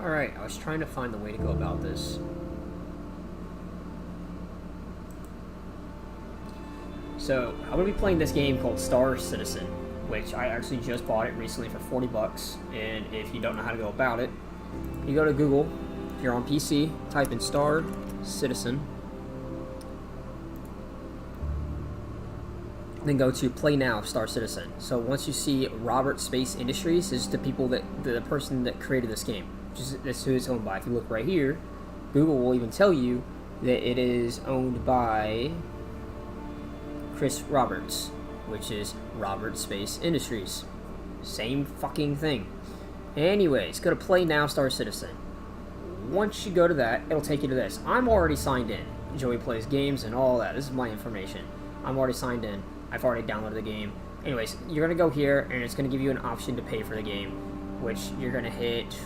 Alright, I was trying to find the way to go about this. So, I'm going to be playing this game called Star Citizen, which I actually just bought it recently for 40 bucks. And if you don't know how to go about it, you go to Google. If you're on PC, type in Star Citizen. Then go to Play Now, Star Citizen. So once you see Robert Space Industries, is the people the person that created this game. That's who it's owned by. If you look right here, Google will even tell you that it is owned by Chris Roberts, which is Robert Space Industries. Same fucking thing. Anyways, go to Play Now, Star Citizen. Once you go to that, it'll take you to this. I'm already signed in. Joey plays games and all that. This is my information. I'm already signed in. I've already downloaded the game. Anyways, you're going to go here, and it's going to give you an option to pay for the game, which you're going to hit...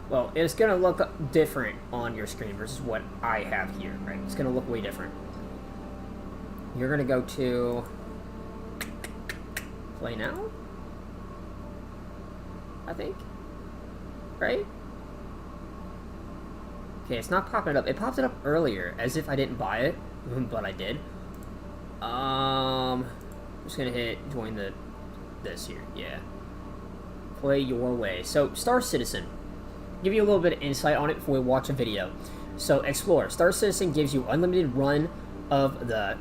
Well, it's going to look different on your screen versus what I have here, right? It's going to look way different. You're going to go to... Play Now? I think? Right? Okay, it's not popping it up. It popped it up earlier, as if I didn't buy it, but I did. I'm just gonna hit join this here. Yeah. Play your way. So, Star Citizen. Give you a little bit of insight on it before we watch a video. So, explore. Star Citizen gives you unlimited run of the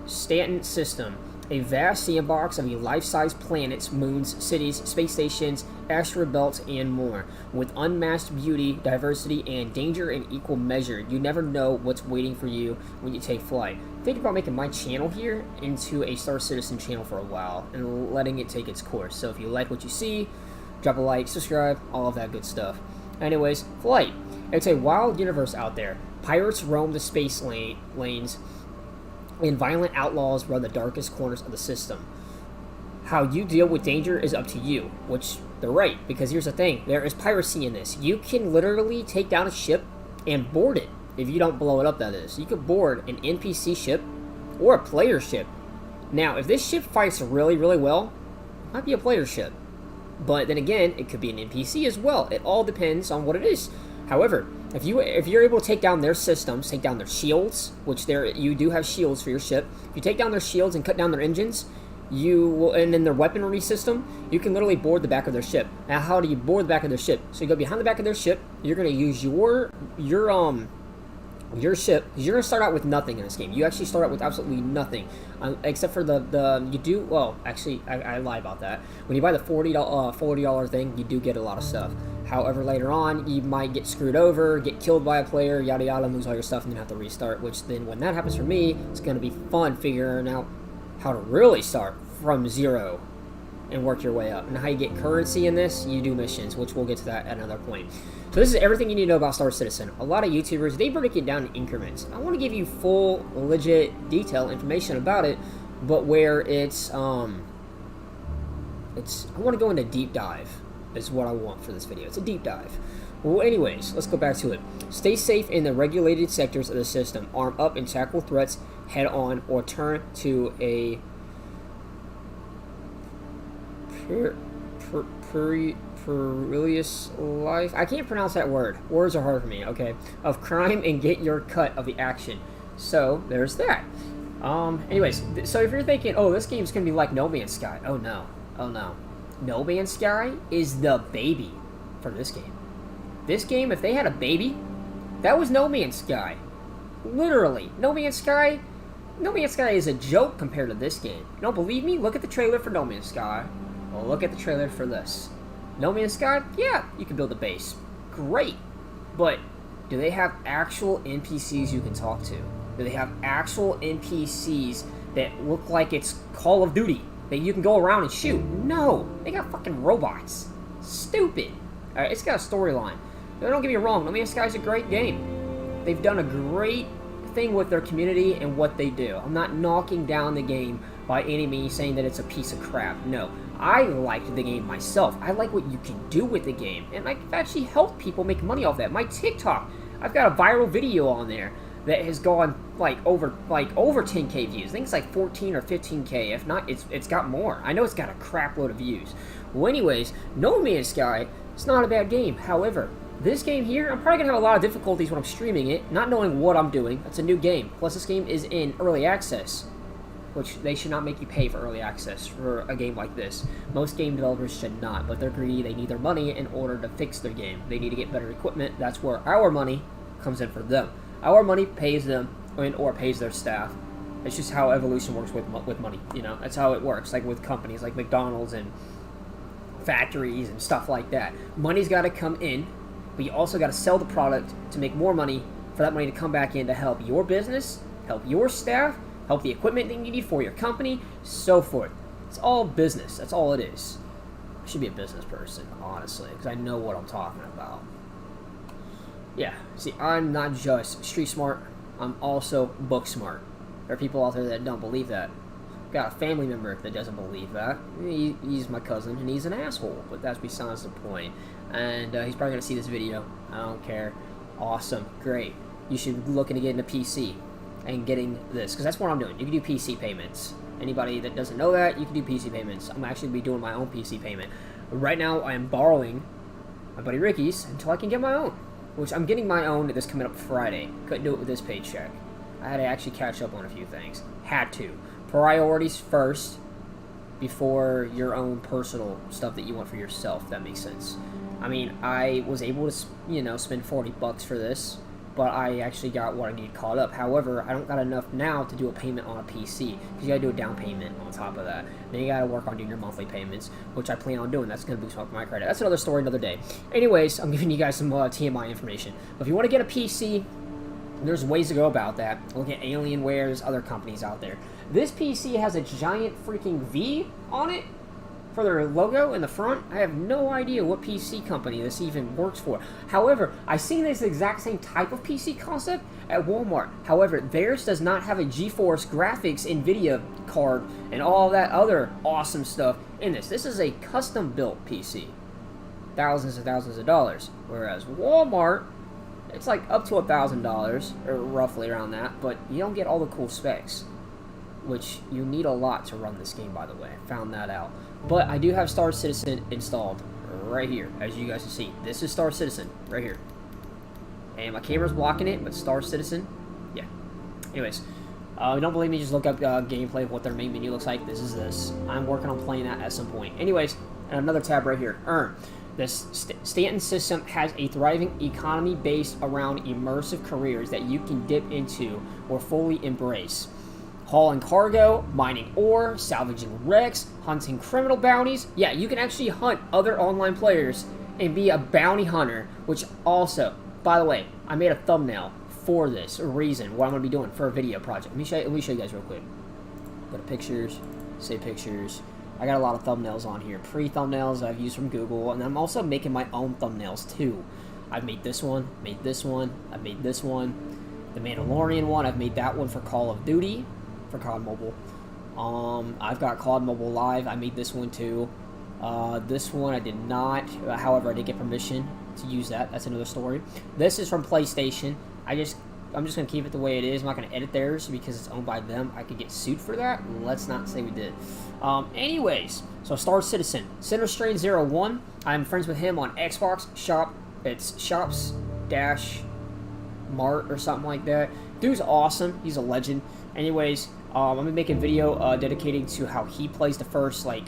Stanton system. A vast sandbox of life-size planets, moons, cities, space stations, asteroid belts, and more. With unmatched beauty, diversity, and danger in equal measure. You never know what's waiting for you when you take flight. Think about making my channel here into a Star Citizen channel for a while and letting it take its course. So if you like what you see, drop a like, subscribe, all of that good stuff. Anyways, flight. It's a wild universe out there. Pirates roam the space lanes, and violent outlaws run the darkest corners of the system. How you deal with danger is up to you, which they're right, because here's the thing, there is piracy in this. You can literally take down a ship and board it, if you don't blow it up, that is. You could board an NPC ship or a player ship. Now, if this ship fights really, really well, it might be a player ship. But then again, it could be an NPC as well. It all depends on what it is. However, if you're able to take down their systems, take down their shields, which you do have shields for your ship. If you take down their shields and cut down their engines, and then their weaponry system, you can literally board the back of their ship. Now, how do you board the back of their ship? So you go behind the back of their ship. You're going to use your ship. You're going to start out with nothing in this game. You actually start out with absolutely nothing, except for I lie about that. When you buy the $40 thing, you do get a lot of stuff. However, later on, you might get screwed over, get killed by a player, yada yada, lose all your stuff, and then have to restart, which then, when that happens for me, it's going to be fun figuring out how to really start from zero and work your way up. And how you get currency in this, you do missions, which we'll get to that at another point. So this is everything you need to know about Star Citizen. A lot of YouTubers, they break it down in increments. I want to give you full, legit, detailed information about it, but where I want to go into deep dive. Is what I want for this video. It's a deep dive. Well, anyways, let's go back to it. Stay safe in the regulated sectors of the system. Arm up and tackle threats head on, or turn to a perilous life. I can't pronounce that word. Words are hard for me, okay? Of crime and get your cut of the action. So, there's that. Anyways, so if you're thinking, oh, this game's gonna be like No Man's Sky. Oh, no. Oh, no. No Man's Sky is the baby for this game. This game, if they had a baby, that was No Man's Sky. Literally. No Man's Sky is a joke compared to this game. You don't believe me? Look at the trailer for No Man's Sky. Well, look at the trailer for this. No Man's Sky? Yeah, you can build a base. Great. But do they have actual NPCs you can talk to? Do they have actual NPCs that look like it's Call of Duty? That you can go around and shoot? No! They got fucking robots. Stupid. Alright, it's got a storyline. Don't get me wrong, No Man's Sky is a great game. They've done a great thing with their community and what they do. I'm not knocking down the game by any means, saying that it's a piece of crap. No. I liked the game myself. I like what you can do with the game. And I've actually helped people make money off that. My TikTok, I've got a viral video on there that has gone over 10K views. I think it's like 14 or 15K. If not, it's got more. I know it's got a crap load of views. Well, anyways, No Man's Sky, it's not a bad game. However, this game here, I'm probably going to have a lot of difficulties when I'm streaming it, not knowing what I'm doing. It's a new game. Plus, this game is in early access, which they should not make you pay for early access for a game like this. Most game developers should not, but they're greedy. They need their money in order to fix their game. They need to get better equipment. That's where our money comes in for them. Our money pays them or pays their staff. It's just how evolution works with money. You know, that's how it works. Like with companies like McDonald's and factories and stuff like that. Money's got to come in, but you also got to sell the product to make more money for that money to come back in to help your business, help your staff, help the equipment that you need for your company, so forth. It's all business. That's all it is. I should be a business person, honestly, because I know what I'm talking about. Yeah, see, I'm not just street smart, I'm also book smart. There are people out there that don't believe that. Got a family member that doesn't believe that. He's my cousin, and he's an asshole, but that's besides the point. And he's probably going to see this video. I don't care. Awesome. Great. You should be looking to get into PC and getting this, because that's what I'm doing. You can do PC payments. Anybody that doesn't know that, you can do PC payments. I'm actually be doing my own PC payment. Right now, I am borrowing my buddy Ricky's until I can get my own, which I'm getting my own this coming up Friday. Couldn't do it with this paycheck. I had to actually catch up on a few things. Had to. Priorities first before your own personal stuff that you want for yourself. That makes sense. I mean, I was able to, you know, spend $40 for this, but I actually got what I need caught up. However, I don't got enough now to do a payment on a PC, because you got to do a down payment on top of that. Then you got to work on doing your monthly payments, which I plan on doing. That's going to boost my credit. That's another story another day. Anyways, I'm giving you guys some TMI information. But if you want to get a PC, there's ways to go about that. Look at Alienware, there's other companies out there. This PC has a giant freaking V on it for their logo in the front. I have no idea what PC company this even works for. However, I've seen this exact same type of PC concept at Walmart. However, theirs does not have a GeForce graphics NVIDIA card and all that other awesome stuff in this. This is a custom-built PC. Thousands and thousands of dollars. Whereas Walmart, it's like up to $1,000, or roughly around that, but you don't get all the cool specs, which you need a lot to run this game, by the way. I found that out. But I do have Star Citizen installed right here, as you guys can see. This is Star Citizen right here. And my camera's blocking it, but Star Citizen, yeah. Anyways, don't believe me, just look up gameplay of what their main menu looks like. This is this. I'm working on playing that at some point. Anyways, and another tab right here, Earn. This Stanton system has a thriving economy based around immersive careers that you can dip into or fully embrace. Hauling cargo, mining ore, salvaging wrecks, hunting criminal bounties. Yeah, you can actually hunt other online players and be a bounty hunter, which also, by the way, I made a thumbnail for this reason, what I'm going to be doing for a video project. Let me show you guys real quick. Go to pictures, say pictures. I got a lot of thumbnails on here. Pre-thumbnails I've used from Google, and I'm also making my own thumbnails too. I've made this one, made this one, I've made this one. The Mandalorian one, I've made that one for Call of Duty, for COD Mobile. I've got COD Mobile Live, I made this one too. This one I did not, however I did get permission to use that. That's another story. This is from PlayStation. I'm just going to keep it the way it is. I'm not going to edit theirs because it's owned by them. I could get sued for that. Let's not say we did. Anyways, so Star Citizen. Center Strain 01. I'm friends with him on Xbox Shop. It's Shops-Mart or something like that. Dude's awesome. He's a legend. Anyways, I'm going to make a video dedicating to how he plays the first, like,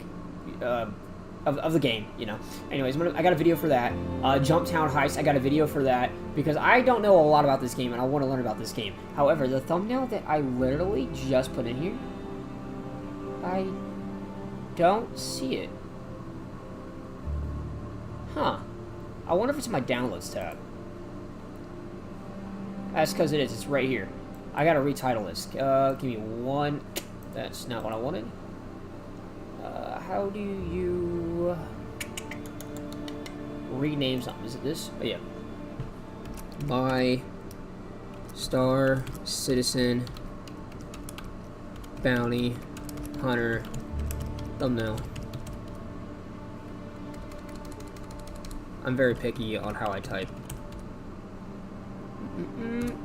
of the game, you know. Anyways, I got a video for that. Jumptown Heist, I got a video for that because I don't know a lot about this game and I want to learn about this game. However, the thumbnail that I literally just put in here, I don't see it. Huh. I wonder if it's in my downloads tab. That's because it is. It's right here. I gotta retitle this. Give me one. That's not what I wanted. How do you rename something? Is it this? Oh, yeah. My Star Citizen Bounty Hunter thumbnail. I'm very picky on how I type.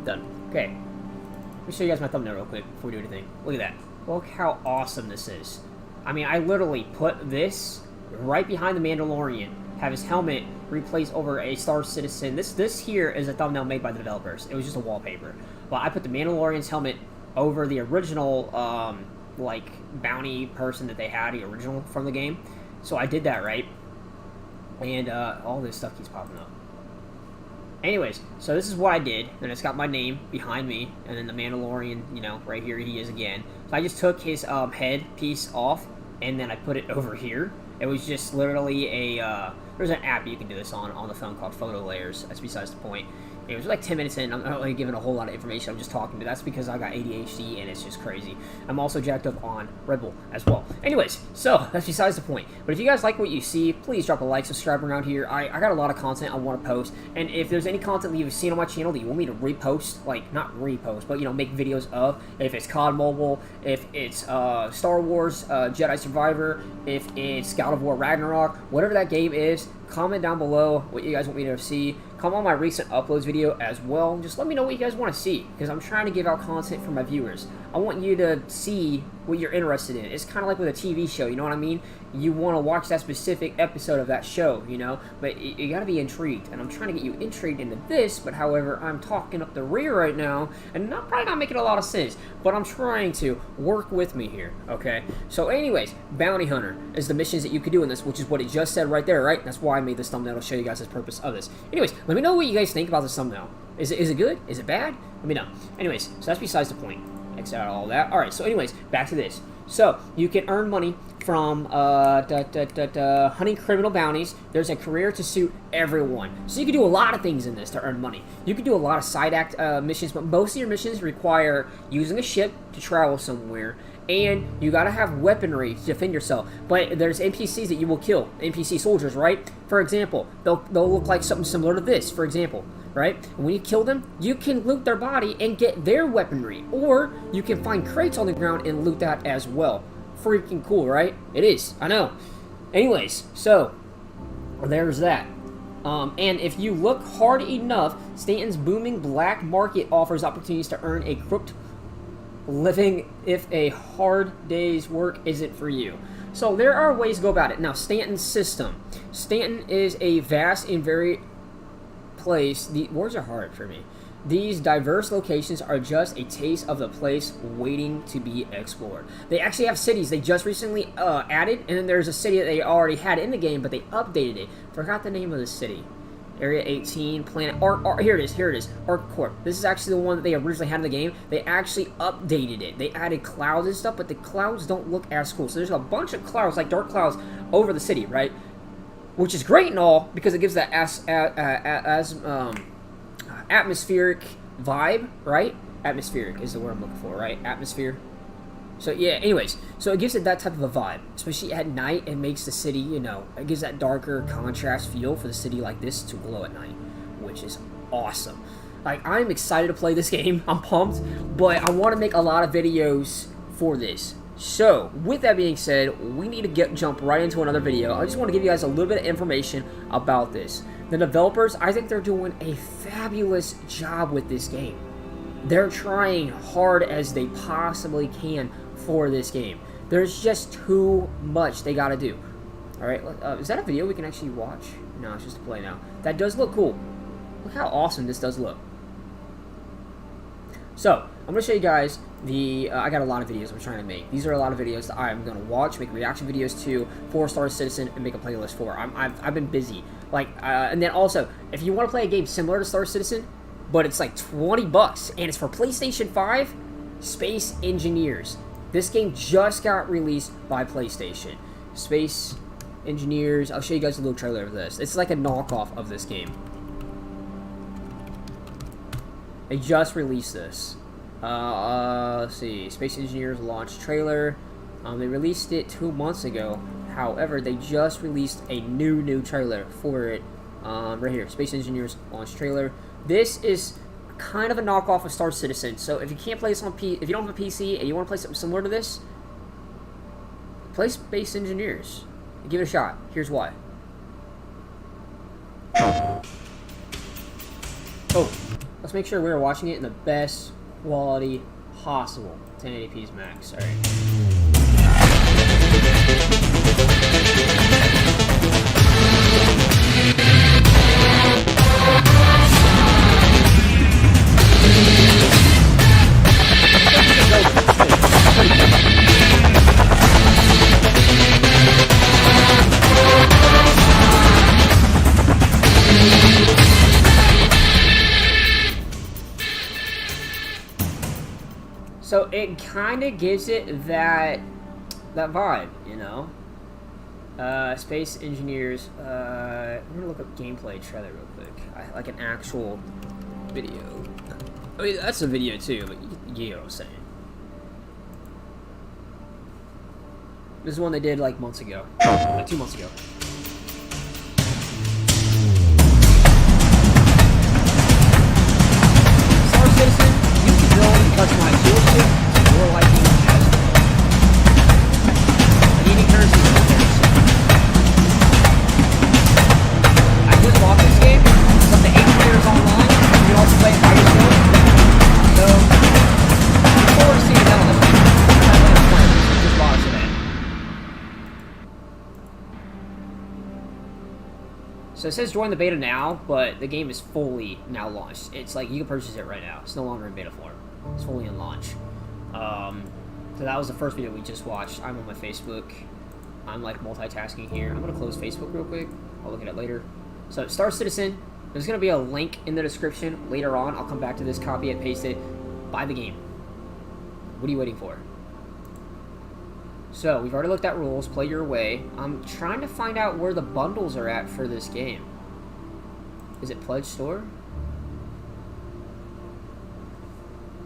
Done. Okay. Let me show you guys my thumbnail real quick before we do anything. Look at that. Look how awesome this is. I mean, I literally put this right behind the Mandalorian. Have his helmet replaced over a Star Citizen. This here is a thumbnail made by the developers. It was just a wallpaper. But I put the Mandalorian's helmet over the original, like, bounty person that they had, the original from the game. So I did that, right? And, all this stuff keeps popping up. Anyways, so this is what I did. And it's got my name behind me. And then the Mandalorian, you know, right here he is again. So I just took his, head piece off. And then I put it over here. It was just literally a, there's an app you can do this on the phone called Photo Layers. That's besides the point. It was like 10 minutes in. I'm not really giving a whole lot of information. I'm just talking, but that's because I got ADHD and it's just crazy. I'm also jacked up on Red Bull as well. Anyways, so that's besides the point. But if you guys like what you see, please drop a like, subscribe around here. I got a lot of content I want to post. And if there's any content that you've seen on my channel that you want me to repost, like, not repost, but, you know, make videos of, if it's COD Mobile, if it's Star Wars, Jedi Survivor, if it's God of War Ragnarok, whatever that game is, comment down below what you guys want me to see. Comment on my recent uploads video as well. Just let me know what you guys want to see, because I'm trying to give out content for my viewers. I want you to see what you're interested in. It's kind of like with a TV show, you know what I mean? You want to watch that specific episode of that show, you know? But you got to be intrigued, and I'm trying to get you intrigued into this, but however, I'm talking up the rear right now, and probably not making a lot of sense, but I'm trying to work with me here, okay? So anyways, Bounty Hunter is the missions that you could do in this, which is what it just said right there, right? That's why I made this thumbnail to show you guys the purpose of this. Anyways, let me know what you guys think about this thumbnail. Is it good? Is it bad? Let me know. Anyways, so that's besides the point. X out all that. Alright, so anyways, back to this. So, you can earn money from hunting criminal bounties. There's a career to suit everyone. So you can do a lot of things in this to earn money. You can do a lot of side act missions, but most of your missions require using a ship to travel somewhere. And you gotta have weaponry to defend yourself. But there's NPCs that you will kill. NPC soldiers, right? For example, they'll look like something similar to this, for example. Right? And when you kill them, you can loot their body and get their weaponry. Or you can find crates on the ground and loot that as well. Freaking cool, right? It is. I know. Anyways, so there's that. And if you look hard enough, Stanton's booming black market offers opportunities to earn a crooked living if a hard day's work isn't for you. So there are ways to go about it. Now, Stanton's system. Stanton is a vast and very place. The words are hard for me. These diverse locations are just a taste of the place waiting to be explored. They actually have cities they just recently added, and then there's a city that they already had in the game, but they updated it. Forgot the name of the city. Area 18, Planet Arc, here it is, ArcCorp. This is actually the one that they originally had in the game. They actually updated it. They added clouds and stuff, but the clouds don't look as cool. So there's a bunch of clouds, like dark clouds, over the city, right? Which is great and all, because it gives that atmospheric vibe, right? Atmospheric is the word I'm looking for, right? Atmosphere. So, yeah, anyways. So, it gives it that type of a vibe. Especially at night, it makes the city, you know, it gives that darker contrast feel for the city like this to glow at night, which is awesome. Like, I'm excited to play this game. I'm pumped, but I want to make a lot of videos for this. So, with that being said, we need to jump right into another video. I just want to give you guys a little bit of information about this. The developers, I think they're doing a fabulous job with this game. They're trying hard as they possibly can for this game. There's just too much they gotta do. Alright, is that a video we can actually watch? No, it's just a play now. That does look cool. Look how awesome this does look. So, I'm going to show you guys the, I got a lot of videos I'm trying to make. These are a lot of videos that I'm going to watch, make reaction videos to, for Star Citizen, and make a playlist for. I've been busy. Like, and then also, if you want to play a game similar to Star Citizen, but it's like $20, and it's for PlayStation 5, Space Engineers. This game just got released by PlayStation. Space Engineers, I'll show you guys a little trailer of this. It's like a knockoff of this game. They just released this. Let's see. Space Engineers launch trailer. They released it 2 months ago. However, they just released a new trailer for it. Right here. Space Engineers launch trailer. This is kind of a knockoff of Star Citizen. So if you can't play this on if you don't have a PC and you want to play something similar to this, play Space Engineers. Give it a shot. Here's why. Oh. Let's make sure we're watching it in the best quality possible. 1080p's max. Alright. So it kind of gives it that vibe, you know. Space Engineers. I'm gonna look up gameplay trailer real quick. Like an actual video. I mean, that's a video too, but you get what I'm saying. This is one they did like months ago, like 2 months ago. Star Citizen, you can build and customize your ship to your liking as well. Needing currency is comparison. I just bought this game, but the 8 players online, you can also play it by yourself. So, look forward to seeing that on this one. I just bought it today. So it says join the beta now, but the game is fully now launched. It's like you can purchase it right now. It's no longer in beta form. It's fully in launch. So that was the first video we just watched. I'm on my Facebook. I'm like multitasking here. I'm gonna close Facebook real quick. I'll look at it later. So Star Citizen, there's gonna be a link in the description later on. I'll come back to this, copy it, paste it, buy the game. What are you waiting for? So, we've already looked at rules, play your way. I'm trying to find out where the bundles are at for this game. Is it Pledge Store?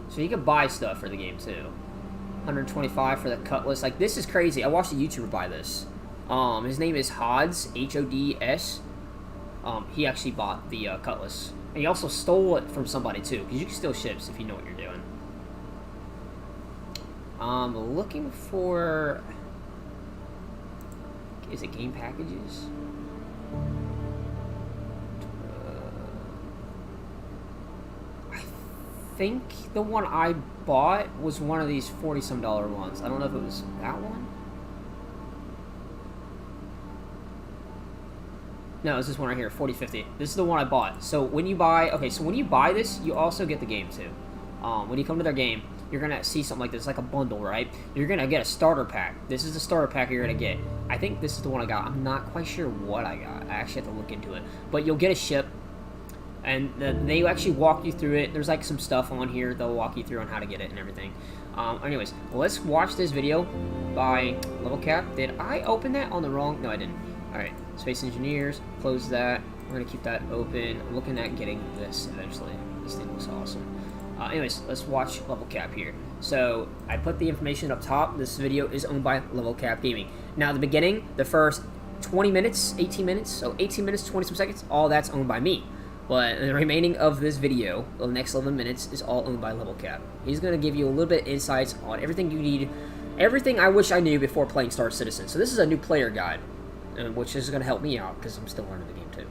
So you can buy stuff for the game too. 125 for the Cutlass. Like, this is crazy. I watched a YouTuber buy this. His name is Hods, H-O-D-S. He actually bought the Cutlass. And he also stole it from somebody too, because you can steal ships if you know what you're doing. Looking for... Is it game packages? I think the one I bought was one of these $40-some ones. I don't know if it was that one. No, it's this one right here, $40.50. This is the one I bought. So when you buy... Okay, so when you buy this, you also get the game too. When you come to their game, you're going to see something like this, like a bundle, right? You're going to get a starter pack. This is the starter pack you're going to get. I think this is the one I got. I'm not quite sure what I got. I actually have to look into it. But you'll get a ship, and they actually walk you through it. There's like some stuff on here they'll walk you through on how to get it and everything. Anyways, let's watch this video by LevelCap. Did I open that on the wrong? No, I didn't. Alright, Space Engineers, close that. We're going to keep that open. I'm looking at getting this eventually. This thing looks awesome. Anyways, let's watch LevelCap here. So, I put the information up top. This video is owned by LevelCap Gaming. Now, the beginning, the first 20 minutes, 18 minutes, so 18 minutes, 20-some seconds, all that's owned by me. But the remaining of this video, the next 11 minutes, is all owned by LevelCap. He's going to give you a little bit of insights on everything you need, everything I wish I knew before playing Star Citizen. So this is a new player guide, which is going to help me out because I'm still learning the game too.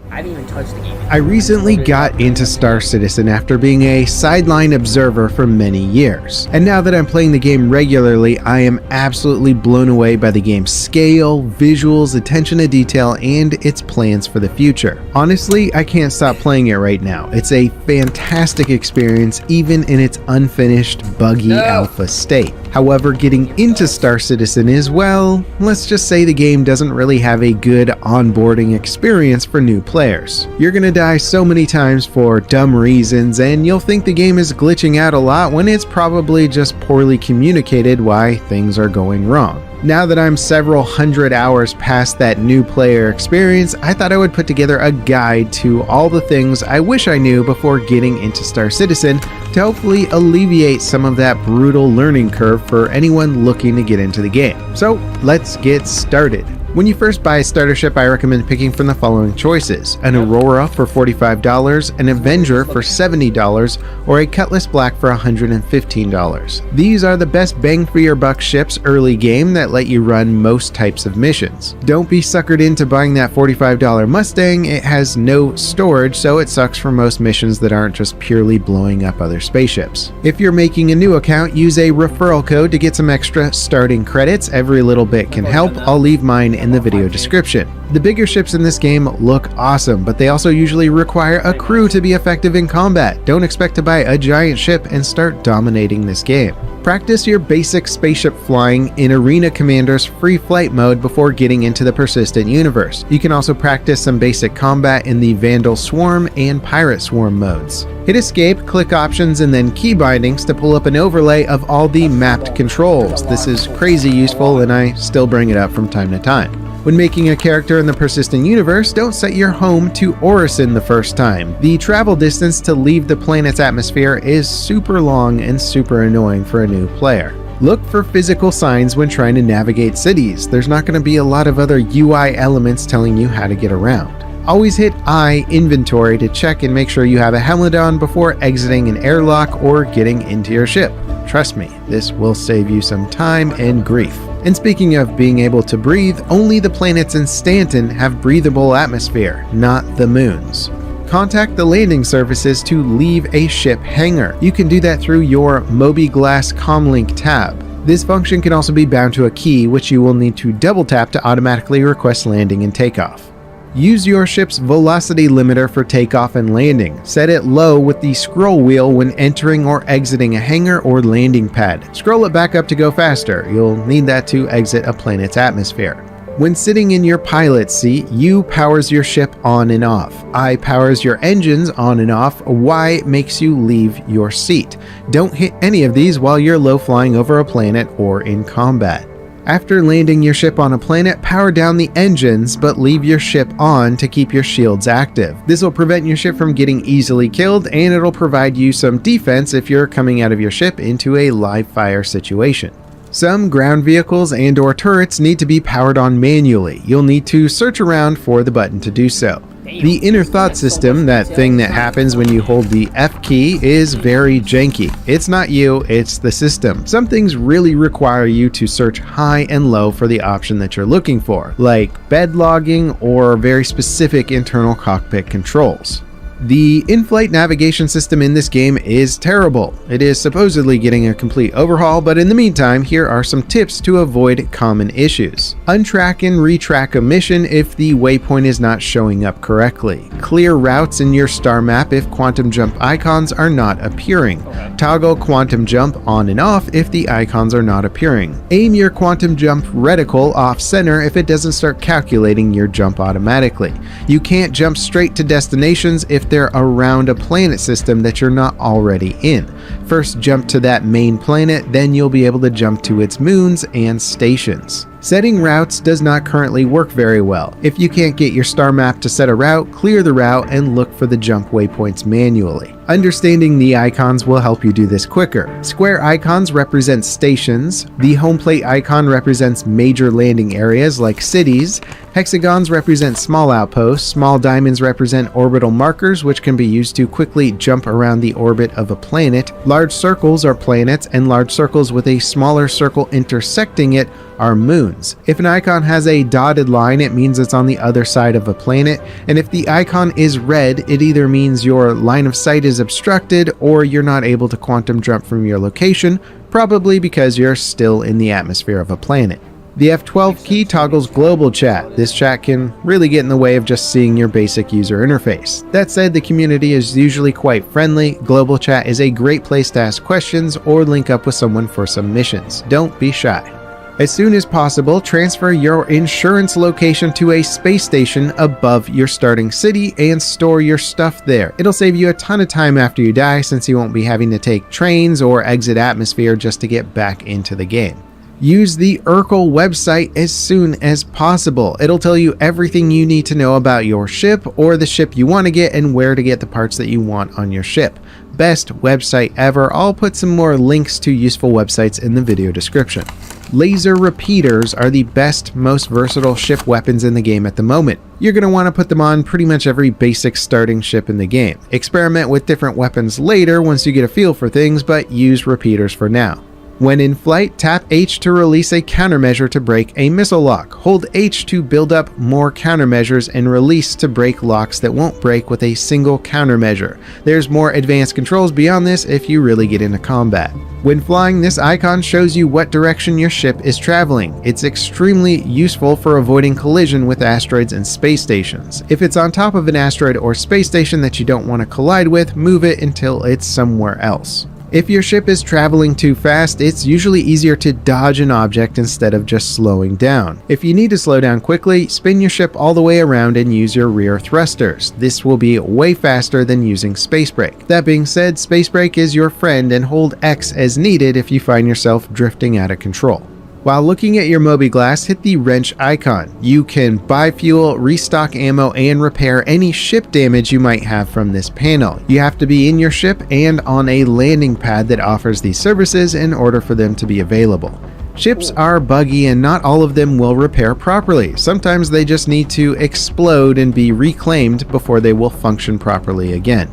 I haven't even touched the game. I recently got into Star Citizen after being a sideline observer for many years. And now that I'm playing the game regularly, I am absolutely blown away by the game's scale, visuals, attention to detail, and its plans for the future. Honestly, I can't stop playing it right now. It's a fantastic experience, even in its unfinished, buggy alpha state. However, getting into Star Citizen is, well, let's just say the game doesn't really have a good onboarding experience for new players. You're gonna die so many times for dumb reasons, and you'll think the game is glitching out a lot when it's probably just poorly communicated why things are going wrong. Now that I'm several hundred hours past that new player experience, I thought I would put together a guide to all the things I wish I knew before getting into Star Citizen to hopefully alleviate some of that brutal learning curve for anyone looking to get into the game. So let's get started. When you first buy a starter ship, I recommend picking from the following choices: an Aurora for $45, an Avenger for $70, or a Cutlass Black for $115. These are the best bang for your buck ships early game that let you run most types of missions. Don't be suckered into buying that $45 Mustang. It has no storage, so it sucks for most missions that aren't just purely blowing up other spaceships. If you're making a new account, use a referral code to get some extra starting credits. Every little bit can help. I'll leave mine in the video description. The bigger ships in this game look awesome, but they also usually require a crew to be effective in combat. Don't expect to buy a giant ship and start dominating this game. Practice your basic spaceship flying in Arena Commander's free flight mode before getting into the Persistent Universe. You can also practice some basic combat in the Vandal Swarm and Pirate Swarm modes. Hit escape, click options, and then key bindings to pull up an overlay of all the mapped controls. This is crazy useful, and I still bring it up from time to time. When making a character in the Persistent Universe, don't set your home to Orison the first time. The travel distance to leave the planet's atmosphere is super long and super annoying for a new player. Look for physical signs when trying to navigate cities. There's not going to be a lot of other UI elements telling you how to get around. Always hit I inventory to check and make sure you have a helmet on before exiting an airlock or getting into your ship. Trust me, this will save you some time and grief. And speaking of being able to breathe, only the planets in Stanton have breathable atmosphere, not the moons. Contact the landing services to leave a ship hangar. You can do that through your Mobiglass Comlink tab. This function can also be bound to a key, which you will need to double tap to automatically request landing and takeoff. Use your ship's velocity limiter for takeoff and landing. Set it low with the scroll wheel when entering or exiting a hangar or landing pad. Scroll it back up to go faster. You'll need that to exit a planet's atmosphere. When sitting in your pilot seat, U powers your ship on and off. I powers your engines on and off. Y makes you leave your seat. Don't hit any of these while you're low flying over a planet or in combat. After landing your ship on a planet, power down the engines, but leave your ship on to keep your shields active. This will prevent your ship from getting easily killed, and it'll provide you some defense if you're coming out of your ship into a live fire situation. Some ground vehicles and/or turrets need to be powered on manually. You'll need to search around for the button to do so. The inner thought system, that thing that happens when you hold the F key, is very janky. It's not you, it's the system. Some things really require you to search high and low for the option that you're looking for, like bed logging or very specific internal cockpit controls. The in-flight navigation system in this game is terrible. It is supposedly getting a complete overhaul, but in the meantime, here are some tips to avoid common issues. Untrack and retrack a mission if the waypoint is not showing up correctly. Clear routes in your star map if quantum jump icons are not appearing. Toggle quantum jump on and off if the icons are not appearing. Aim your quantum jump reticle off-center if it doesn't start calculating your jump automatically. You can't jump straight to destinations if they're around a planet system that you're not already in. First jump to that main planet, then you'll be able to jump to its moons and stations. Setting routes does not currently work very well. If you can't get your star map to set a route, clear the route and look for the jump waypoints manually. Understanding the icons will help you do this quicker. Square icons represent stations. The home plate icon represents major landing areas like cities. Hexagons represent small outposts. Small diamonds represent orbital markers, which can be used to quickly jump around the orbit of a planet. Large circles are planets, and large circles with a smaller circle intersecting it are moons. If an icon has a dotted line, it means it's on the other side of a planet, and if the icon is red, it either means your line of sight is obstructed or you're not able to quantum jump from your location, probably because you're still in the atmosphere of a planet. The F12 key toggles global chat. This chat can really get in the way of just seeing your basic user interface. That said, the community is usually quite friendly. Global chat is a great place to ask questions or link up with someone for some missions. Don't be shy. As soon as possible, transfer your insurance location to a space station above your starting city and store your stuff there. It'll save you a ton of time after you die, since you won't be having to take trains or exit atmosphere just to get back into the game. Use the Urkel website as soon as possible. It'll tell you everything you need to know about your ship or the ship you want to get and where to get the parts that you want on your ship. Best website ever. I'll put some more links to useful websites in the video description. Laser repeaters are the best, most versatile ship weapons in the game at the moment. You're going to want to put them on pretty much every basic starting ship in the game. Experiment with different weapons later once you get a feel for things, but use repeaters for now. When in flight, tap H to release a countermeasure to break a missile lock. Hold H to build up more countermeasures and release to break locks that won't break with a single countermeasure. There's more advanced controls beyond this if you really get into combat. When flying, this icon shows you what direction your ship is traveling. It's extremely useful for avoiding collision with asteroids and space stations. If it's on top of an asteroid or space station that you don't want to collide with, move it until it's somewhere else. If your ship is traveling too fast, it's usually easier to dodge an object instead of just slowing down. If you need to slow down quickly, spin your ship all the way around and use your rear thrusters. This will be way faster than using space brake. That being said, space brake is your friend, and hold X as needed if you find yourself drifting out of control. While looking at your Moby glass, hit the wrench icon. You can buy fuel, restock ammo, and repair any ship damage you might have from this panel. You have to be in your ship and on a landing pad that offers these services in order for them to be available. Ships are buggy and not all of them will repair properly. Sometimes they just need to explode and be reclaimed before they will function properly again.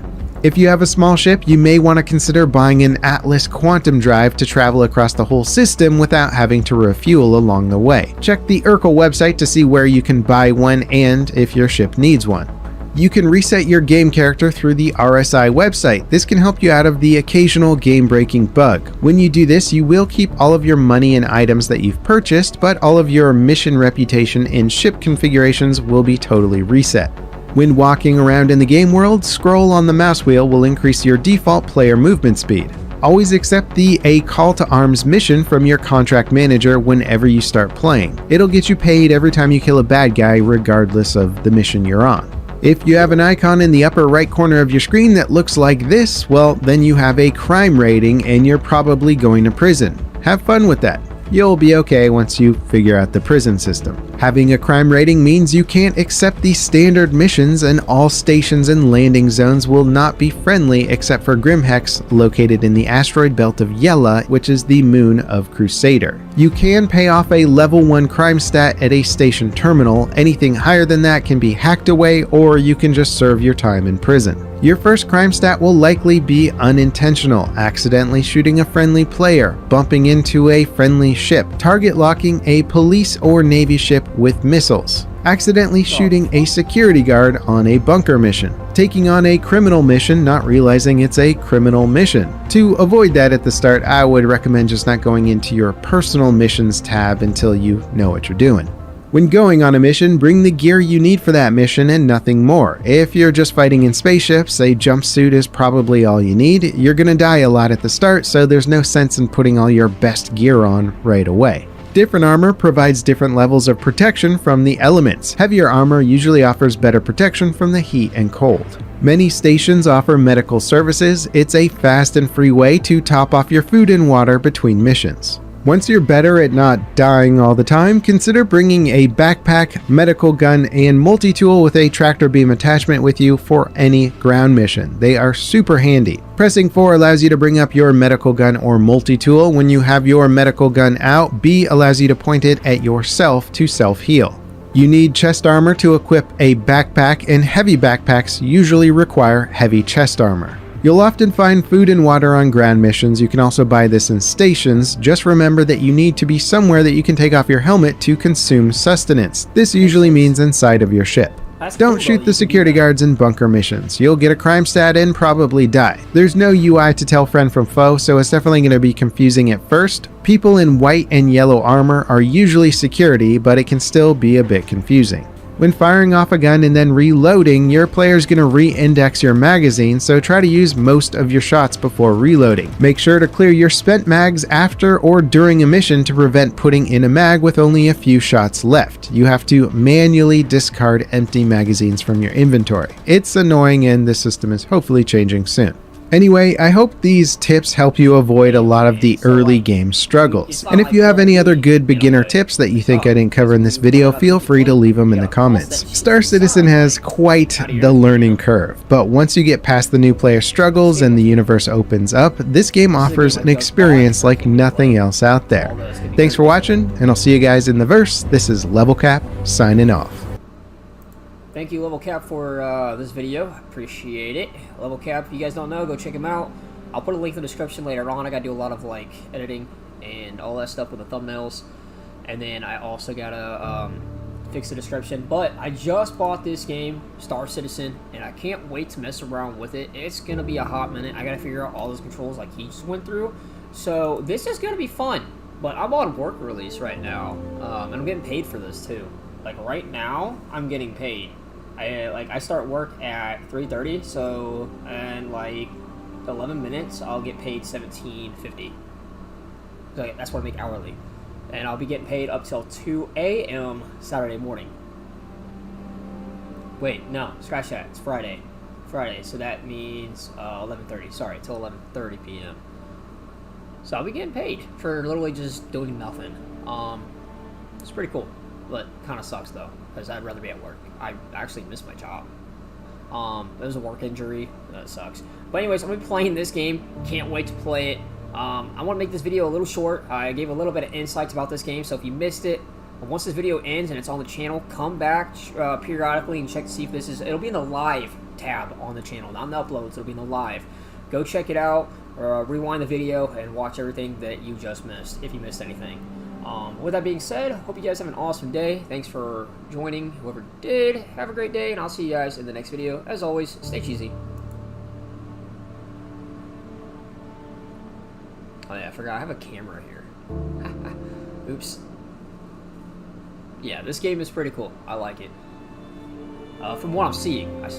If you have a small ship, you may want to consider buying an Atlas quantum drive to travel across the whole system without having to refuel along the way. Check the Urkel website to see where you can buy one and if your ship needs one. You can reset your game character through the RSI website. This can help you out of the occasional game-breaking bug. When you do this, you will keep all of your money and items that you've purchased, but all of your mission reputation and ship configurations will be totally reset. When walking around in the game world, scroll on the mouse wheel will increase your default player movement speed. Always accept the A Call to Arms mission from your contract manager whenever you start playing. It'll get you paid every time you kill a bad guy regardless of the mission you're on. If you have an icon in the upper right corner of your screen that looks like this, well, then you have a crime rating and you're probably going to prison. Have fun with that. You'll be okay once you figure out the prison system. Having a crime rating means you can't accept the standard missions, and all stations and landing zones will not be friendly except for Grimhex, located in the asteroid belt of Yela, which is the moon of Crusader. You can pay off a level 1 crime stat at a station terminal. Anything higher than that can be hacked away, or you can just serve your time in prison. Your first crime stat will likely be unintentional, accidentally shooting a friendly player, bumping into a friendly ship, target locking a police or navy ship with missiles, accidentally shooting a security guard on a bunker mission, taking on a criminal mission not realizing it's a criminal mission. To avoid that at the start, I would recommend just not going into your personal missions tab until you know what you're doing. When going on a mission, bring the gear you need for that mission and nothing more. If you're just fighting in spaceships, a jumpsuit is probably all you need. You're gonna die a lot at the start, so there's no sense in putting all your best gear on right away. Different armor provides different levels of protection from the elements. Heavier armor usually offers better protection from the heat and cold. Many stations offer medical services. It's a fast and free way to top off your food and water between missions. Once you're better at not dying all the time, consider bringing a backpack, medical gun, and multi-tool with a tractor beam attachment with you for any ground mission. They are super handy. Pressing 4 allows you to bring up your medical gun or multi-tool. When you have your medical gun out, B allows you to point it at yourself to self-heal. You need chest armor to equip a backpack, and heavy backpacks usually require heavy chest armor. You'll often find food and water on ground missions. You can also buy this in stations. Just remember that you need to be somewhere that you can take off your helmet to consume sustenance. This usually means inside of your ship. Don't shoot the security guards in bunker missions. You'll get a crime stat and probably die. There's no UI to tell friend from foe, so it's definitely going to be confusing at first. People in white and yellow armor are usually security, but it can still be a bit confusing. When firing off a gun and then reloading, your player's going to re-index your magazine, so try to use most of your shots before reloading. Make sure to clear your spent mags after or during a mission to prevent putting in a mag with only a few shots left. You have to manually discard empty magazines from your inventory. It's annoying, and this system is hopefully changing soon. Anyway, I hope these tips help you avoid a lot of the early game struggles. And if you have any other good beginner tips that you think I didn't cover in this video, feel free to leave them in the comments. Star Citizen has quite the learning curve, but once you get past the new player struggles and the universe opens up, this game offers an experience like nothing else out there. Thanks for watching, and I'll see you guys in the verse. This is LevelCap, signing off. Thank you, LevelCap, for this video. Appreciate it. LevelCap, if you guys don't know, go check him out. I'll put a link in the description later on. I gotta do a lot of like editing and all that stuff with the thumbnails, and then I also gotta fix the description. But I just bought this game, Star Citizen, and I can't wait to mess around with it. It's gonna be a hot minute. I gotta figure out all those controls like he just went through. So this is gonna be fun. But I'm on work release right now, and I'm getting paid for this too. Like right now, I'm getting paid. I start work at 3:30, so, and like 11 minutes, I'll get paid $17.50. So that's what I make hourly. And I'll be getting paid up till 2 a.m. Saturday morning. Wait, no, scratch that. It's Friday. So that means 11:30. Sorry, till 11:30 p.m. So I'll be getting paid for literally just doing nothing. It's pretty cool, but kind of sucks though, because I'd rather be at work. I actually miss my job. It was a work injury. That sucks. But anyways, I'm gonna be playing this game. Can't wait to play it. I want to make this video a little short. I gave a little bit of insights about this game, so if you missed it, once this video ends and it's on the channel, come back periodically and check to see if this is. It'll be in the live tab on the channel, not in the uploads. It'll be in the live. Go check it out, or rewind the video and watch everything that you just missed, if you missed anything. With that being said, hope you guys have an awesome day. Thanks for joining. Whoever did, have a great day, and I'll see you guys in the next video. As always, stay cheesy. Oh yeah, I forgot. I have a camera here. Oops. Yeah, this game is pretty cool. I like it. From what I'm seeing, I still